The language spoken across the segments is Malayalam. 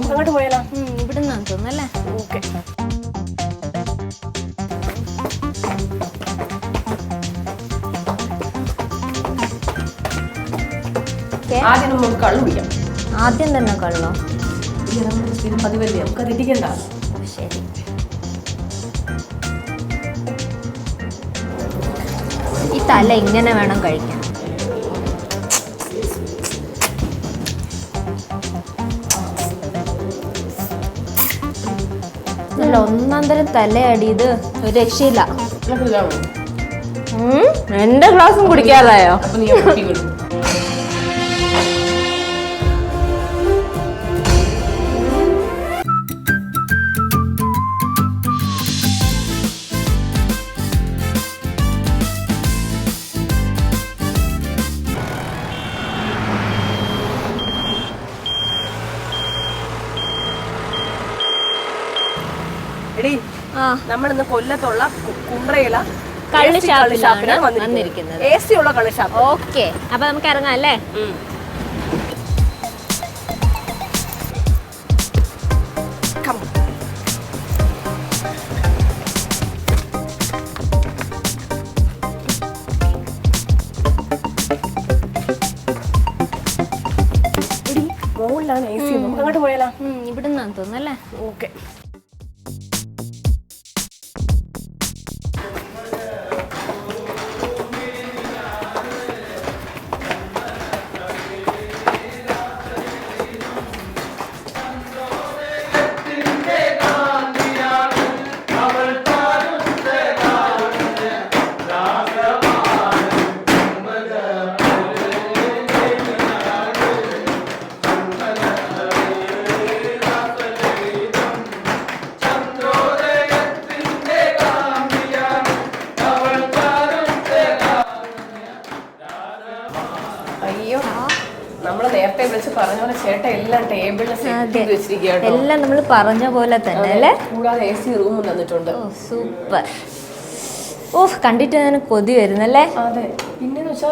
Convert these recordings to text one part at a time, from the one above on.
അങ്ങോട്ട് പോയാലോ? ഇവിടെ നിന്നാണ് തോന്നുന്നല്ലേ. ഓക്കെ. ആദ്യം നമുക്ക് കള്ളു കുടിക്കാം. ആദ്യം തന്നെ കള്ളോ? പതിവല്ലേ, നമുക്ക് അത് ഇടിക്കണ്ട. ശരി. ഈ തല ഇങ്ങനെ വേണം കഴിക്കാൻ. നല്ല ഒന്നാന്തരം തലയടി, ഇത് ഒരു രക്ഷയില്ല. എന്റെ ഗ്ലാസും കുടിക്കാറായോ? നമ്മളിന്ന് കൊല്ലത്തുള്ള കുമ്പ്രയില കള്ളുഷാപ്പിലാണ് വന്നിരിക്കുന്നത്. AC ഉള്ള കള്ളുഷാപ്പ്. ഓക്കെ, അപ്പൊ നമുക്ക് ഇറങ്ങാം അല്ലേ? മുകളിലാണ് AC. നമുക്ക് അങ്ങോട്ട് പോയാലോ? ഇവിടെ നിന്നാണ് തോന്നുന്നല്ലേ. ഓക്കെ. നേരത്തെ വിളിച്ച് പറഞ്ഞ പോലെ ചേട്ടൻ എല്ലാം ടേബിളിൽ സെറ്റ് ചെയ്ത് വെച്ചിരിക്കുകയാണ്. എല്ലാം നമ്മൾ പറഞ്ഞ പോലെ തന്നെ അല്ലേ. കൂടാതെ AC റൂമും തന്നിട്ടുണ്ട്. സൂപ്പർ. കണ്ടിട്ട് ഞാൻ കൊതി വരുന്നല്ലേ. അതെ. പിന്നെന്ന് വെച്ചാ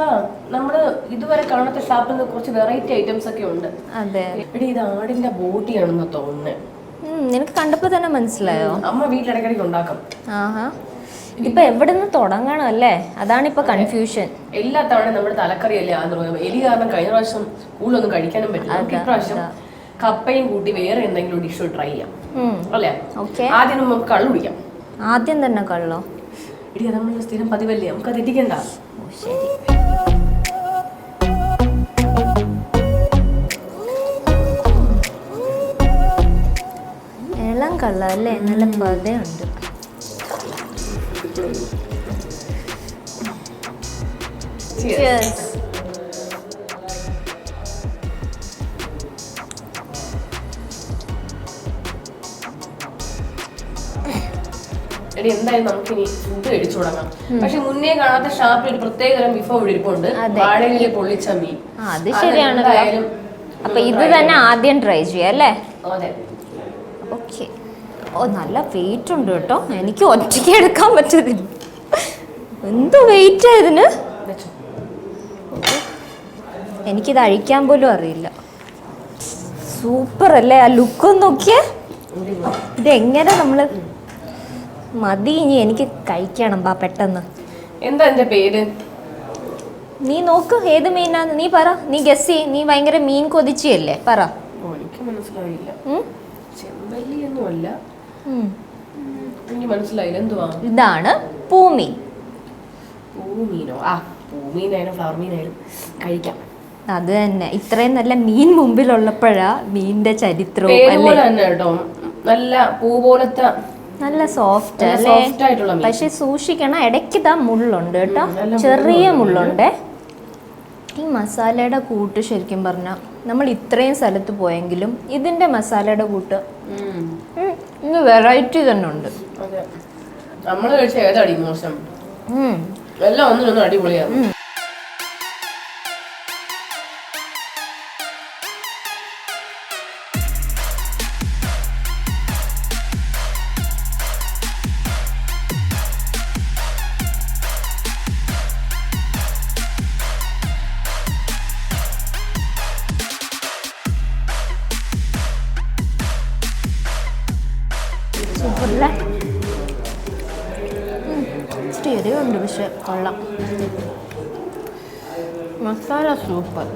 നമ്മള് ഇതുവരെ കാണാത്ത ഷാപ്പിൽ നിന്ന് കുറച്ച് വെറൈറ്റി ഐറ്റംസ് ഒക്കെ ഉണ്ട്. അതെ. എടി, ഇത് ആടിന്റെ ബോട്ടിയാണെന്ന് തോന്നുന്നത്. നിനക്ക് കണ്ടപ്പോ തന്നെ മനസ്സിലായോ? അമ്മ വീട്ടിലിടയ്ക്കിടയ്ക്ക് ഉണ്ടാക്കും. ഇപ്പൊ എവിടെ നിന്ന് തുടങ്ങണം അല്ലേ, അതാണ് ഇപ്പൊ കൺഫ്യൂഷൻ. എല്ലാ തവണ നമ്മുടെ തലക്കറിയല്ലേ എലി കാരണം കഴിഞ്ഞ പ്രാവശ്യം കൂടുതലൊന്നും കഴിക്കാനും പറ്റില്ല. ഇപ്രാവശ്യം കപ്പയും കൂട്ടി വേറെ എന്തെങ്കിലും ഡിഷ് ട്രൈ ചെയ്യാം അല്ലേ? ആദ്യം നമുക്ക് കള്ളു കുടിക്കാം. ആദ്യം തന്നെ കള്ളോ? ഇടി, അത് നമ്മൾ സ്ഥിരം പതിവല്ലേ, നമുക്ക് അത് ഇടിക്കണ്ട. ശരി. ഇളം കള്ള അല്ലേ, നല്ല പതയുണ്ട്. Cheers. എടി, എന്തായാലും നമുക്കിനി ഫുഡ് കഴിച്ചു തുടങ്ങാം. പക്ഷെ മുന്നേ കാണാത്ത ഷാപ്പിൽ ഒരു പ്രത്യേക തരം വിഭവം ഇവിടെ ഇരിപ്പുണ്ട്. വാഴയിലെ പൊള്ളിച്ച മീൻ. അത് ശരിയാണ്. അപ്പൊ ഇത് തന്നെ ആദ്യം ട്രൈ ചെയ്യാം അല്ലേ? അതെ. ഓക്കെ. നല്ല വെയിറ്റ് ഉണ്ട് കേട്ടോ, എനിക്ക് ഒറ്റയ്ക്ക് എടുക്കാൻ പറ്റുന്നില്ല. എന്ത് വെയിറ്റ് ഇതിന്. എനിക്കിത് അഴിക്കാൻ പോലും അറിയില്ല. സൂപ്പർ അല്ലേ, ആ ലുക്കൊന്നും നോക്കിയേ. ഇതെങ്ങനെ നമ്മള് മതി, ഇനി എനിക്ക് കഴിക്കണം. പെട്ടെന്ന്. എന്താ എന്റെ പേര്? നീ നോക്ക് ഏത് മീനാന്ന്. നീ പറ, നീ ഗസ് ചെയ്യ്. നീ ഭയങ്കര മീൻ കൊതിച്ചല്ലേ, പറ. എനിക്ക് മനസ്സിലായില്ല. ചെമ്പല്ലിയൊന്നുമല്ല. എനിക്ക് മനസ്സിലായില്ല, എന്തുവാ? ഇതാണ് പൂമീൻ. പൂമീനോ? പൂമീനായാലും ഫ്ലവർ മീനായാലും കഴിക്കാം. അത് തന്നെ, ഇത്രയും നല്ല മീൻ മുമ്പിലുള്ളപ്പോഴാ മീനിന്റെ ചരിത്രവും കേട്ടോ. നല്ല പൂ പോലത്തെ നല്ല സോഫ്റ്റ് അല്ലേ. പക്ഷെ സൂക്ഷിക്കണം, ഇടയ്ക്ക് ഇതാ മുള്ളുണ്ട് കേട്ടോ, ചെറിയ മുള്ളുണ്ട്. ഈ മസാലയുടെ കൂട്ട് ശരിക്കും പറഞ്ഞാൽ നമ്മൾ ഇത്രയും സ്ഥലത്ത് പോയെങ്കിലും ഇതിന്റെ മസാലയുടെ കൂട്ട് ഇന്ന് വെറൈറ്റി തന്നെ ഉണ്ട്. നമ്മൾ കഴിച്ച ഏതടി മോശം? എല്ലാം ഒന്നിനൊന്നും അടിപൊളിയാണ്. അല്ലേ? ഇച്ചിരി എരിവുണ്ട്, പക്ഷെ കൊള്ളാം. മസാല സൂപ്പർ.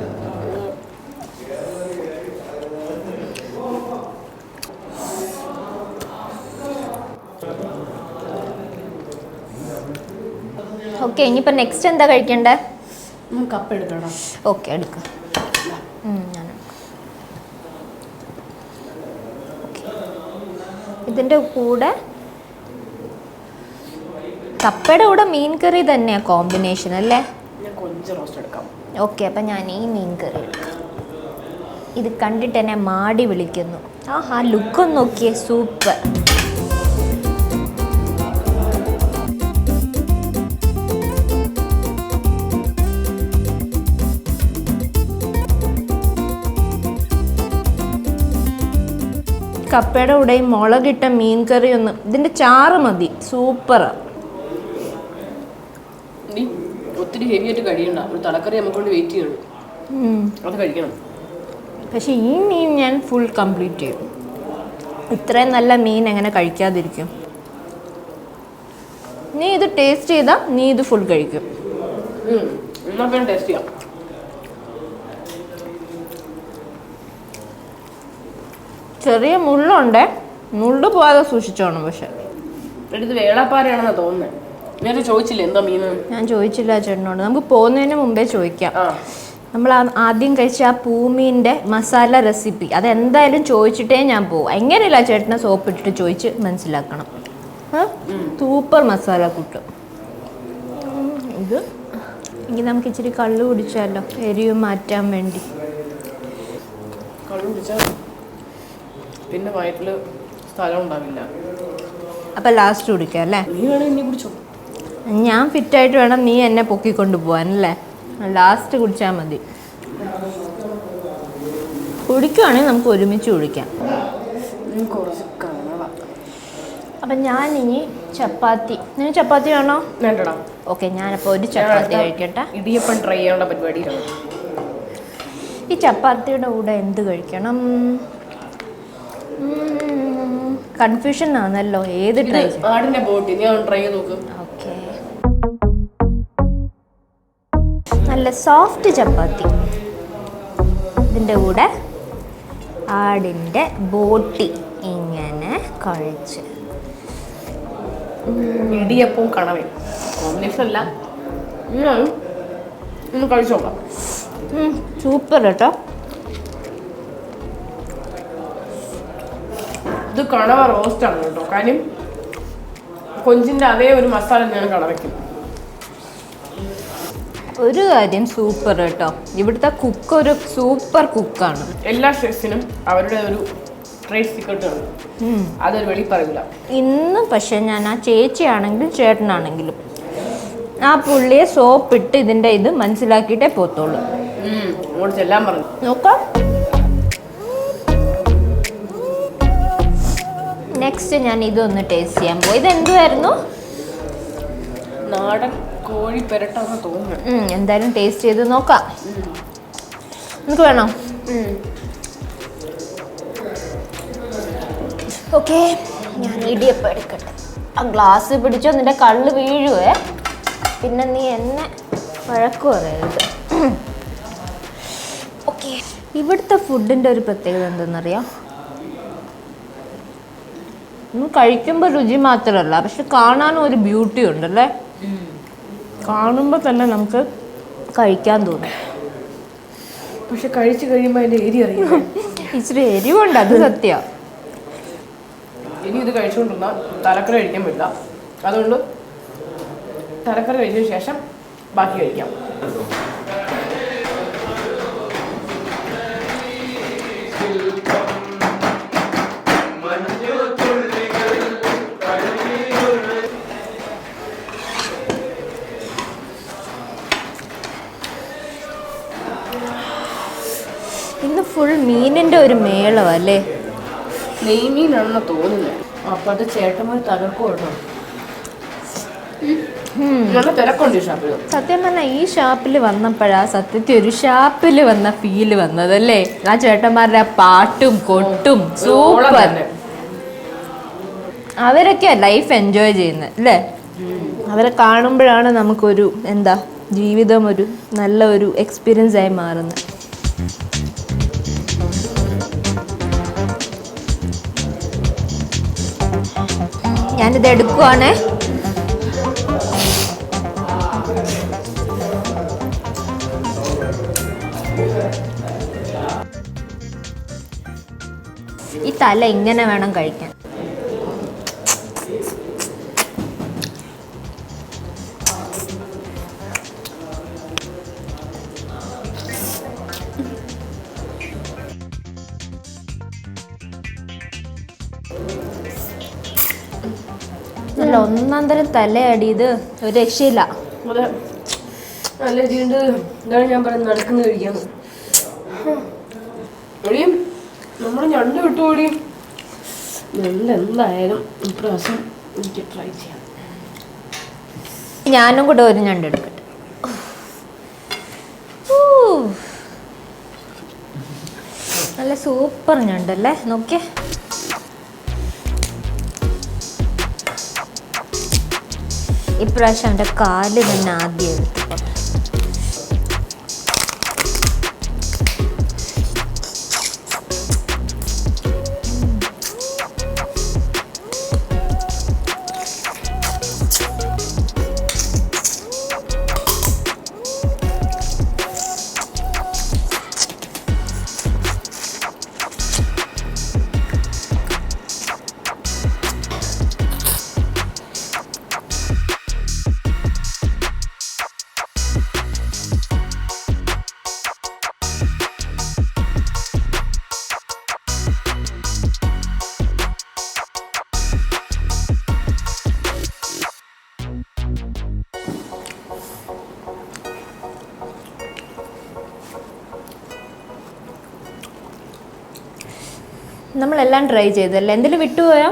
ഓക്കെ, ഇനിയിപ്പോൾ നെക്സ്റ്റ് എന്താ കഴിക്കണ്ടേ? കപ്പ് എടുക്കണം. ഓക്കെ, എടുക്കാം. ഇതിൻ്റെ കൂടെ കപ്പയുടെ കൂടെ മീൻ കറി തന്നെയാണ് കോമ്പിനേഷൻ അല്ലേ? ഓക്കെ, അപ്പം ഞാൻ ഈ മീൻ കറി എടുക്കാം. ഇത് കണ്ടിട്ട് എന്നെ മാടി വിളിക്കുന്നു. ആ ലുക്കൊന്ന് നോക്കിയേ, സൂപ്പർ. കപ്പയുടെ കൂടെയും മുളകിട്ട മീൻ കറി ഒന്ന്, ഇതിൻ്റെ ചാറ് മതി, സൂപ്പറാ. ഒത്തിരി ഹെവി ആയിട്ട് കഴിയണ്ട, ഒരു തലക്കറി നമുക്ക് വെയിറ്റ് ചെയ്യണം, അത് കഴിക്കണം. പക്ഷെ ഈ മീൻ ഞാൻ ഫുൾ കംപ്ലീറ്റ് ചെയ്യും. ഇത്രയും നല്ല മീൻ എങ്ങനെ കഴിക്കാതിരിക്കും? നീ ഇത് ടേസ്റ്റ് ചെയ്താൽ നീ ഇത് ഫുൾ കഴിക്കും. ടേസ്റ്റ് ചെയ്യാം. ചെറിയ മുള്ളുണ്ട്, മുള്ളു പോകാതെ സൂക്ഷിച്ചോണം. പക്ഷെ എടുത്ത് വേളാപ്പാരയാണെന്നാ തോന്നുന്നത്. നേരത്തെ ചോദിച്ചില്ലേ എന്താ മീൻ? ഞാൻ ചോദിച്ചില്ല ചേട്ടനോട്. നമുക്ക് പോകുന്നതിന് മുമ്പേ ചോദിക്കാം. നമ്മൾ ആദ്യം കഴിച്ച ആ പൂമീൻ്റെ മസാല റെസിപ്പി അതെന്തായാലും ചോദിച്ചിട്ടേ ഞാൻ പോകും. എങ്ങനെയില്ല ചേട്ടനെ സോപ്പിട്ടിട്ട് ചോദിച്ച് മനസ്സിലാക്കണം. സൂപ്പർ മസാല കൂട്ട്. ഇത് ഇനി നമുക്ക് ഇച്ചിരി കള്ളു കുടിച്ചാലോ, എരിവ് മാറ്റാൻ വേണ്ടി. കള്ളു കുടിച്ചാൽ പിന്നെ വയറ്റിൽ സ്ഥലം ഉണ്ടാവില്ല. അപ്പം ലാസ്റ്റ് കുടിക്കാം അല്ലേ? നീ വേണമെങ്കിൽ നീ കുടിച്ചോ. ഞാൻ ഫിറ്റായിട്ട് വേണം നീ എന്നെ പൊക്കിക്കൊണ്ട് പോകാനല്ലേ? ലാസ്റ്റ് കുടിച്ചാൽ മതി. കുടിക്കുവാണെങ്കിൽ നമുക്ക് ഒരുമിച്ച് കുടിക്കാം. അപ്പം ഞാനിനി ചപ്പാത്തി. നിന് ചപ്പാത്തി വേണോ? വേണ്ടടാ. ഓക്കെ, ഞാനപ്പോൾ ഒരു ചപ്പാത്തി കഴിക്കട്ടെ. ഇടിയപ്പം ട്രൈ ചെയ്യേണ്ട പരിപാടിയിലാണ്. ഈ ചപ്പാത്തിയുടെ കൂടെ എന്ത് കഴിക്കണം? കൺഫ്യൂഷൻ ആണല്ലോ, ഏത് ട്രൈ? ആടിന്റെ ബോട്ടി നീ ട്രൈ ചെയ്ത് നോക്ക്. ഓക്കെ, നല്ല സോഫ്റ്റ് ചപ്പാത്തി. ഇതിൻ്റെ കൂടെ ആടിൻ്റെ ബോട്ടി ഇങ്ങനെ കഴിച്ച്. ഇടിയപ്പവും കണവയും കോമ്പിനേഷൻ അല്ല, ഒന്ന് കഴിച്ചു നോക്കാം. സൂപ്പർ കേട്ടോ. ഇത് കണവ റോസ്റ്റ് ആണ് കേട്ടോ. കാര്യം കൊഞ്ചിന്റെ അതേ ഒരു മസാല ഞാൻ കണവയ്ക്കും. ഒരു കാര്യം സൂപ്പർ കേട്ടോ, ഇവിടുത്തെ കുക്ക് ഒരു സൂപ്പർ കുക്കാണ്. എല്ലാ ഷെഫിനും അവരുടെ ഒരു ട്രേഡ് സീക്രട്ട് ആണ്, അതൊരു വെളി പറയില്ല. ഇന്ന് പക്ഷെ ഞാൻ ആ ചേച്ചിയാണെങ്കിലും ചേട്ടനാണെങ്കിലും ആ പുള്ളിയെ സോപ്പിട്ട് ഇതിൻ്റെ ഇത് മനസ്സിലാക്കിയിട്ടേ പോത്തുള്ളൂ. എല്ലാം പറഞ്ഞു നോക്കാം. നെക്സ്റ്റ് ഞാൻ ഇതൊന്ന് ടേസ്റ്റ് ചെയ്യാൻ പോയി. ഇതെന്തുമായിരുന്നു? നാടൻ കോഴി പെരട്ടാന്ന് തോന്നുന്നു. എന്തായാലും ടേസ്റ്റ് ചെയ്ത് നോക്കാം. നമുക്ക് വേണോ? ഓക്കെ, ഞാൻ ഇടിയപ്പം എടുക്കട്ടെ. ആ ഗ്ലാസ് പിടിച്ചോ, നിന്റെ കള്ള് വീഴുവേ. പിന്നെ നീ എന്നെ വഴക്ക് പറയരുത്. ഓക്കെ, ഇവിടുത്തെ ഫുഡിൻ്റെ ഒരു പ്രത്യേകത എന്തെന്നറിയാം? കഴിക്കുമ്പോൾ രുചി മാത്രമല്ല, പക്ഷെ കാണാനും ഒരു ബ്യൂട്ടി ഉണ്ടല്ലേ. കാണുമ്പോൾ തന്നെ നമുക്ക് കഴിക്കാൻ തോന്നും. പക്ഷെ കഴിച്ചു കഴിയുമ്പോൾ അതിൻ്റെ എരി അറിയാം. ഇച്ചിരി എരിവുണ്ട്, അത് സത്യമാണ്. ഇനി ഇത് കഴിച്ചുകൊണ്ടിരുന്നാൽ തലക്കറി കഴിക്കാൻ പറ്റില്ല. അതുകൊണ്ട് തലക്കറി കഴിച്ചതിന് ശേഷം ബാക്കി കഴിക്കാം. ഇന്ന് ഫുൾ മീനിൻ്റെ ഒരു മേളമല്ലേ? നെയ്മീനാണെന്ന് തോന്നുന്നത്. അപ്പോൾ അത് ചേട്ടന്മാർ തകർക്കും കേട്ടോ. നല്ല തിരക്കുണ്ട് ഈ ഷാപ്പിൽ. സത്യം പറഞ്ഞാൽ ഈ ഷാപ്പിൽ വന്നപ്പോഴാ സത്യത്തിൽ ഒരു ഷാപ്പിൽ വന്ന ഫീല് വന്നതല്ലേ. ആ ചേട്ടന്മാരുടെ ആ പാട്ടും കൊട്ടും സൂപ്പർ. അവരൊക്കെ ലൈഫ് എൻജോയ് ചെയ്യുന്നത് അല്ലേ? അവരെ കാണുമ്പോഴാണ് നമുക്കൊരു എന്താ ജീവിതം ഒരു നല്ല ഒരു എക്സ്പീരിയൻസ് ആയി മാറുന്നത്. ഞാനിത് എടുക്കുവാണേ. ഈ തല ഇങ്ങനെ വേണം കഴിക്കാൻ. നല്ല ഒന്നാം തരം തലയടി, ഇത് ഒരു രക്ഷയില്ല. നല്ല രീതിയുണ്ട്. ഇതാണ് ഞാൻ പറയുന്നത്, നടക്കുന്ന കഴിക്കാന്ന്. നമ്മൾ ഞണ്ട് വിട്ടുകൂടി ഞണ്ട് എന്തായാലും ഇപ്രാവശ്യം എനിക്ക് ട്രൈ ചെയ്യാം. ഞാനും കൂടെ ഒരു ഞണ്ട് എടുക്കട്ടെ. നല്ല സൂപ്പർ ഞണ്ടല്ലേ, നോക്കിയേ. ഇപ്രാവശ്യം എൻ്റെ കാല് തന്നെ ആദ്യം എടുത്തു. നമ്മളെല്ലാം ട്രൈ ചെയ്തല്ലേ? എന്തെങ്കിലും വിട്ടുപോയാ?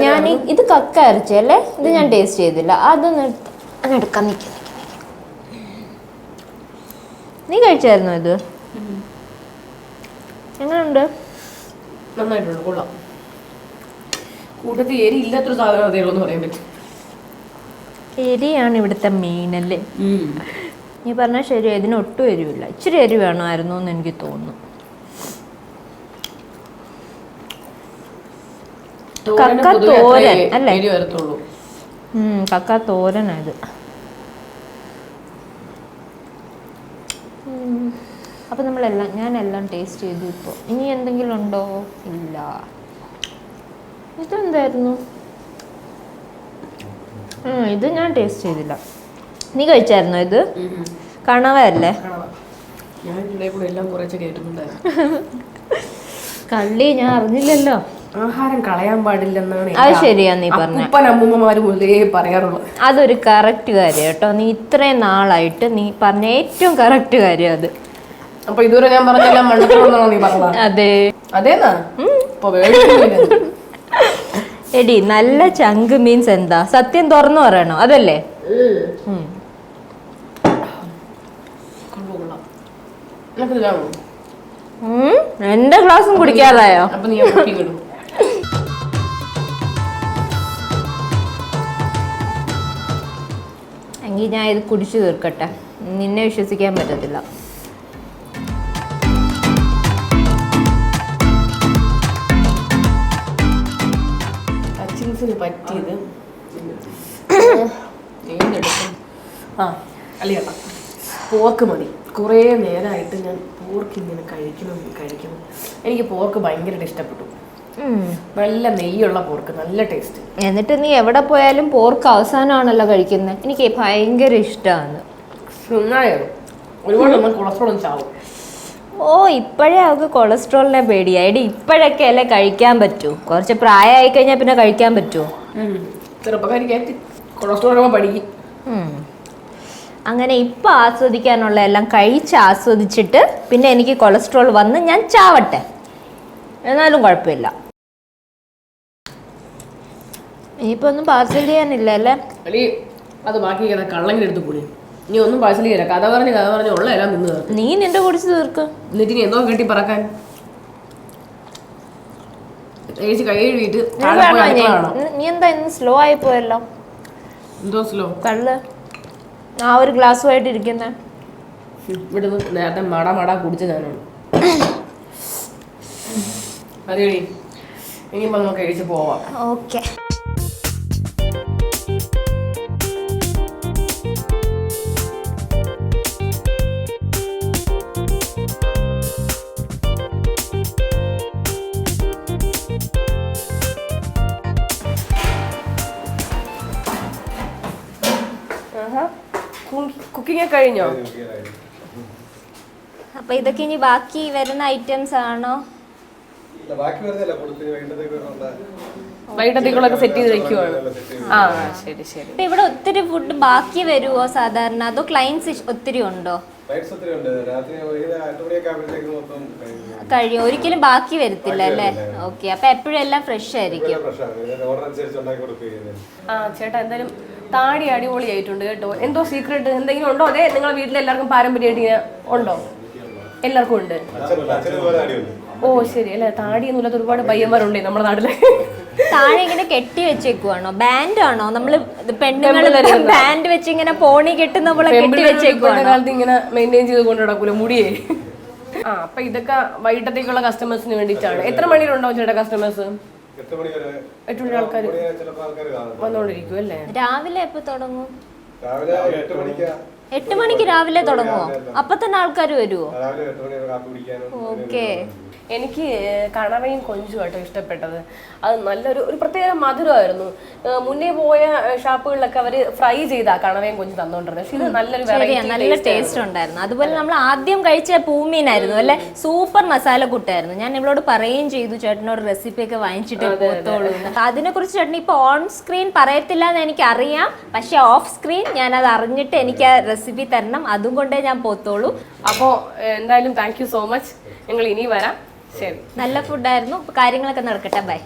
ഞാൻ ഇത് കക്ക ഇറച്ചിയല്ലേ, ഇത് ഞാൻ ടേസ്റ്റ് ചെയ്തില്ല. അതൊന്നും എടുക്കാൻ നിൽക്കുന്നു. നീ കഴിച്ചായിരുന്നോ ഇത്? എങ്ങനെയുണ്ട്? നന്നായിട്ടുണ്ട്, കൊള്ളാം. കൂട്ടത്തിൽ എരി ഇല്ലാത്തൊരു സാധനം അതേ ഉള്ളൂ എന്ന് പറയാൻ പറ്റും. എരിയാണ് ഇവിടുത്തെ മെയിൻ അല്ലേ? നീ പറഞ്ഞാൽ ശരി, ഇതിന് ഒട്ടും എരിവില്ല. ഇച്ചിരി എരി വേണമായിരുന്നു എന്ന് എനിക്ക് തോന്നുന്നു. കക്ക തോരൻ അല്ലേ? കക്ക തോരനായത്. അപ്പം ഞാനെല്ലാം ടേസ്റ്റ് ചെയ്തു. ഇപ്പോൾ ഇനി എന്തെങ്കിലും ഉണ്ടോ? ഇല്ല. ഇതെന്തായിരുന്നു? ഇത് ഞാൻ ടേസ്റ്റ് ചെയ്തില്ല. നീ കഴിച്ചായിരുന്നോ ഇത്? കണവയല്ലേ? കള്ളി ഞാൻ അറിഞ്ഞില്ലല്ലോ. ആഹാരം കളയാൻ പാടില്ലെന്നാണ് അത് ശരിയാ നീ പറഞ്ഞ. അമ്മൂമ്മമാര് മുതലേ പറയാറുള്ളത്. അതൊരു കറക്റ്റ് കാര്യം കേട്ടോ. നീ ഇത്രയും നാളായിട്ട് നീ പറഞ്ഞ ഏറ്റവും കറക്റ്റ് കാര്യം അത്. അപ്പൊ ഇതുവരെ ഞാൻ പറഞ്ഞെല്ലാം മണ്ടത്തരമാണോ നീ പറഞ്ഞത്? അതെ. അതേന്നാ? എടി, നല്ല ചങ്ക് മീൻസ് എന്താ? സത്യം തുറന്നു പറയണോ? അതല്ലേ? എന്റെ ഗ്ലാസും കുടിക്കാറായോ? എങ്കിൽ ഞാൻ ഇത് കുടിച്ചു തീർക്കട്ടെ. നിന്നെ വിശ്വസിക്കാൻ പറ്റത്തില്ല. പറ്റിയത് പോർക്ക് മതി. കുറേ നേരമായിട്ട് ഞാൻ പോർക്ക് ഇങ്ങനെ കഴിക്കണം. എനിക്ക് പോർക്ക് ഭയങ്കരമായിട്ട് ഇഷ്ടപ്പെട്ടു. നല്ല നെയ്യുള്ള പോർക്ക്, നല്ല ടേസ്റ്റ്. എന്നിട്ട് നീ എവിടെ പോയാലും പോർക്ക് അവസാനമാണല്ലോ കഴിക്കുന്നത്. എനിക്ക് ഭയങ്കര ഇഷ്ടമാണ്. ഒരുപാട് കൊളസ്ട്രോളും ചാവും. ഓ, ഇപ്പോഴേ അവൾക്ക് കൊളസ്ട്രോളിനെ പേടിയായി. ഇപ്പോഴൊക്കെ അല്ലേ കഴിക്കാൻ പറ്റൂ. കുറച്ച് പ്രായമായി കഴിഞ്ഞാൽ പിന്നെ കഴിക്കാൻ പറ്റുമോ? ചെറുപ്പക്കാരിക്കായിട്ട് കൊളസ്ട്രോൾ പഠിക്കും. അങ്ങനെ ഇപ്പം ആസ്വദിക്കാനുള്ള എല്ലാം കഴിച്ച് ആസ്വദിച്ചിട്ട് പിന്നെ എനിക്ക് കൊളസ്ട്രോൾ വന്ന് ഞാൻ ചാവട്ടെ, എന്നാലും കുഴപ്പമില്ല. ഇനിയിപ്പോൾ ഒന്നും പാർസൽ ചെയ്യാനില്ല അല്ലേ? അത് ബാക്കി കള്ളങ്ങിനെടുത്ത് കൂടി. നീ ഒന്നും പാഴ്സൽ ചെയ്യില്ല. കഥ പറഞ്ഞ് ഉള്ള എല്ലാം നിന്ന് നീ നിന്റെ കുടിച്ച് തീർക്ക്. എന്നിട്ട് നീ എന്തോ കെട്ടി പറക്കാൻ ചേച്ചി കൈ കഴുകിയിട്ട് നീ എന്താ ഇന്ന് സ്ലോ ആയി പോയല്ലോ? എന്തോ സ്ലോ? കള്ള് ആ ഒരു ഗ്ലാസ്സുമായിട്ട് ഇരിക്കുന്ന ഇവിടെ നേരത്തെ മട കുടിച്ച ഞാനാണ്. മതിയടി, ഇനിയിപ്പോ നമുക്ക് കഴിച്ച് പോവാം. ഓക്കെ. കുക്കിംഗ് കഴിഞ്ഞോ? അപ്പൊ ഇതൊക്കെ ഇനി ബാക്കി വരുന്ന ഐറ്റംസ് ആണോ? വൈകിട്ടത്തേക്കുള്ളൊക്കെ സെറ്റ് ചെയ്ത് വെക്കുവാണ്. ആ ശരി ശരി. ഇപ്പൊ ഇവിടെ ഒത്തിരി ഫുഡ് ബാക്കി വരുവോ സാധാരണ, അതോ ക്ലയൻസ് ഒത്തിരി ഉണ്ടോ? കഴിയും, ഒരിക്കലും ബാക്കി വരത്തില്ല അല്ലേ? ഓക്കെ, അപ്പൊ എപ്പോഴും എല്ലാം ഫ്രഷ് ആയിരിക്കും. ആ ചേട്ടാ, എന്തായാലും താടി അടിപൊളിയായിട്ടുണ്ട് കേട്ടോ. എന്തോ സീക്രട്ട് എന്തെങ്കിലും ഉണ്ടോ? അതെ, നിങ്ങളെ വീട്ടിൽ എല്ലാവർക്കും പാരമ്പര്യമായിട്ട് ഇങ്ങനെ ഉണ്ടോ? എല്ലാവർക്കും ഉണ്ട്. ഓ ശരി. അല്ലെ, താടിയൊന്നുമില്ലാത്ത ഒരുപാട് പയ്യന്മാരുണ്ട് നമ്മുടെ നാട്ടില്. താഴെ ഇങ്ങനെ കെട്ടി വെച്ചേക്കുവാണോ? ബാൻഡ് ആണോ? നമ്മള് പെണ്ണുങ്ങൾ ബാൻഡ് വെച്ച് ഇങ്ങനെ പോണി കെട്ടുന്ന പോലെ കെട്ടി വെച്ചേക്കുവാണോ? കാലത്ത് ഇങ്ങനെ മെയിൻറ്റെയിൻ ചെയ്ത് കൊണ്ട് നടക്കൂല മുടിയേ. ആ അപ്പൊ ഇതൊക്കെ വൈകിട്ടത്തേക്കുള്ള കസ്റ്റമേഴ്സിന് വേണ്ടിയിട്ടാണ്. എത്ര മണിയിലുണ്ടാവും ചേട്ടാ കസ്റ്റമേഴ്സ്? 8 മണി ആൾക്കാർ വന്നോണ്ടിരിക്കും അല്ലേ? രാവിലെ എപ്പോ തുടങ്ങും? 8 മണിക്ക് രാവിലെ തുടങ്ങുമോ? അപ്പൊ തന്നെ ആൾക്കാർ വരുമോ? ഓക്കെ. എനിക്ക് കണവയും കൊഞ്ചുമായിട്ടോ ഇഷ്ടപ്പെട്ടത്. അത് നല്ലൊരു പ്രത്യേക മധുരമായിരുന്നു. മുന്നേ പോയ ഷാപ്പുകളിലൊക്കെ അവർ ഫ്രൈ ചെയ്താ കണവയും കൊഞ്ചും തന്നോണ്ടിരുന്നത്. പക്ഷെ ഇത് നല്ലൊരു നല്ല ടേസ്റ്റ് ഉണ്ടായിരുന്നു. അതുപോലെ നമ്മൾ ആദ്യം കഴിച്ച പൂമീനായിരുന്നു അല്ലെ, സൂപ്പർ മസാല കൂട്ടായിരുന്നു. ഞാൻ ഇവളോട് പറയുകയും ചെയ്തു ചേട്ടനോട് റെസിപ്പി ഒക്കെ വാങ്ങിച്ചിട്ട് പോത്തോളൂ. അതിനെ കുറിച്ച് ചേട്ടൻ ഇപ്പൊ ഓൺ സ്ക്രീൻ പറയത്തില്ല എന്ന് എനിക്കറിയാം, പക്ഷെ ഓഫ് സ്ക്രീൻ ഞാൻ അത് അറിഞ്ഞിട്ട് എനിക്ക് ആ റെസിപ്പി തരണം, അതും കൊണ്ടേ ഞാൻ പോത്തോളൂ. അപ്പോൾ എന്തായാലും താങ്ക് യു സോ മച്ച്. ഞങ്ങൾ ഇനി വരാം. ശരി, നല്ല ഫുഡായിരുന്നു. കാര്യങ്ങളൊക്കെ നടക്കട്ടെ. ബൈ.